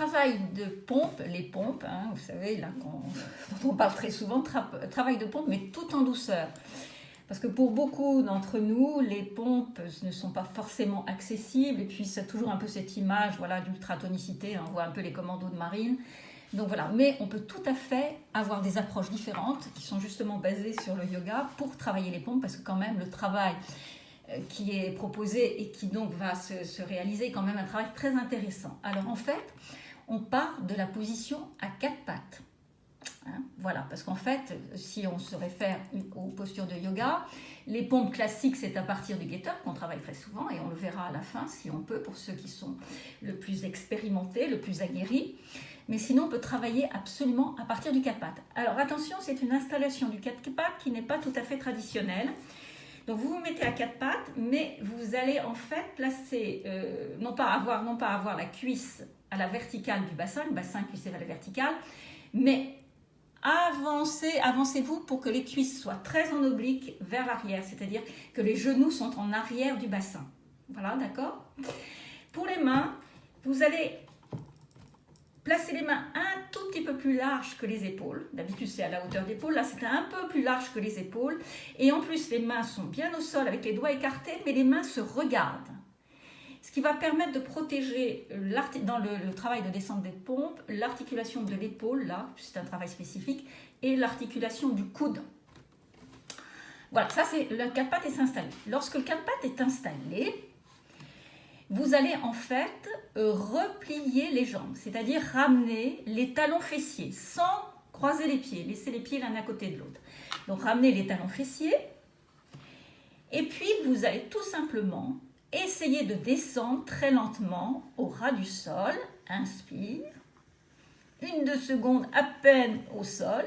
travail de pompe, les pompes, hein, vous savez, là, dont on parle très souvent, travail de pompe, mais tout en douceur. Parce que pour beaucoup d'entre nous, les pompes ne sont pas forcément accessibles, et puis c'est toujours un peu cette image, voilà, d'ultratonicité, on voit un peu les commandos de marine. Donc voilà, mais on peut tout à fait avoir des approches différentes qui sont justement basées sur le yoga pour travailler les pompes, parce que quand même le travail qui est proposé et qui donc va se réaliser est quand même un travail très intéressant. Alors en fait, on part de la position à quatre pattes. Hein, voilà, parce qu'en fait, si on se réfère aux postures de yoga, les pompes classiques, c'est à partir du get-up qu'on travaille très souvent, et on le verra à la fin si on peut, pour ceux qui sont le plus expérimentés, le plus aguerris. Mais sinon, on peut travailler absolument à partir du quatre pattes. Alors attention, c'est une installation du quatre pattes qui n'est pas tout à fait traditionnelle. Donc vous vous mettez à quatre pattes, mais vous allez en fait placer, non pas avoir la cuisse à la verticale du bassin, le bassin cuissé vers la verticale, mais avancez-vous pour que les cuisses soient très en oblique vers l'arrière, c'est-à-dire que les genoux sont en arrière du bassin. Voilà, d'accord? Pour les mains, vous allez placer les mains un tout petit peu plus larges que les épaules. D'habitude, c'est à la hauteur d'épaule. Là, c'est un peu plus large que les épaules. Et en plus, les mains sont bien au sol avec les doigts écartés, mais les mains se regardent. Ce qui va permettre de protéger, dans le travail de descente des pompes, l'articulation de l'épaule, là, c'est un travail spécifique, et l'articulation du coude. Voilà, ça, c'est le quatre pattes est installé. Lorsque le quatre pattes est installé, vous allez en fait replier les jambes, c'est-à-dire ramener les talons fessiers sans croiser les pieds, laisser les pieds l'un à côté de l'autre. Donc ramenez les talons fessiers et puis vous allez tout simplement essayer de descendre très lentement au ras du sol. Inspire, 1-2 secondes à peine au sol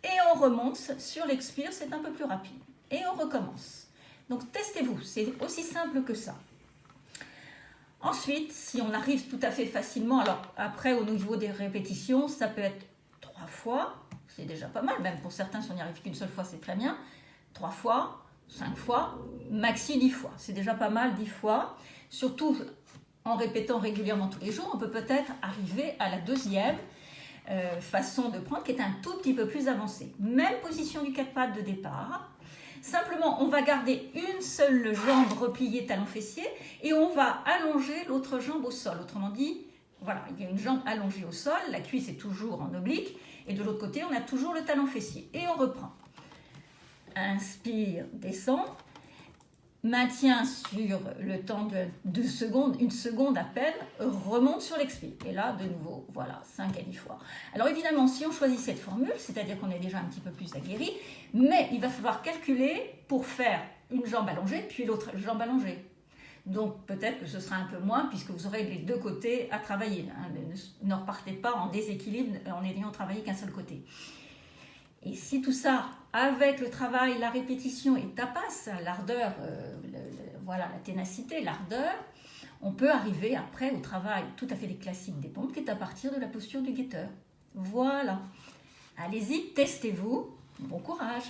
et on remonte sur l'expire, c'est un peu plus rapide. Et on recommence. Donc testez-vous, c'est aussi simple que ça. Ensuite, si on arrive tout à fait facilement, alors après au niveau des répétitions, ça peut être 3 fois, c'est déjà pas mal, même pour certains, si on n'y arrive qu'une seule fois, c'est très bien. 3 fois, 5 fois, maxi 10 fois, c'est déjà pas mal 10 fois. Surtout en répétant régulièrement tous les jours, on peut peut-être arriver à la deuxième façon de prendre qui est un tout petit peu plus avancée. Même position du quatre pattes de départ. Simplement, on va garder une seule jambe repliée, talon fessier, et on va allonger l'autre jambe au sol. Autrement dit, voilà, il y a une jambe allongée au sol, la cuisse est toujours en oblique, et de l'autre côté, on a toujours le talon fessier. Et on reprend. Inspire, descend. Maintien sur le temps de 2 secondes, 1 seconde à peine, remonte sur l'expire. Et là, de nouveau, voilà, 5 à 10 fois. Alors évidemment, si on choisit cette formule, c'est-à-dire qu'on est déjà un petit peu plus aguerri, mais il va falloir calculer pour faire une jambe allongée, puis l'autre jambe allongée. Donc peut-être que ce sera un peu moins, puisque vous aurez les deux côtés à travailler. Hein. Ne repartez pas en déséquilibre en ayant travaillé qu'un seul côté. Et si tout ça, avec le travail, la répétition et tapas, l'ardeur, voilà, la ténacité, l'ardeur, on peut arriver après au travail tout à fait des classiques des pompes, qui est à partir de la posture du guetteur. Voilà. Allez-y, testez-vous. Bon courage.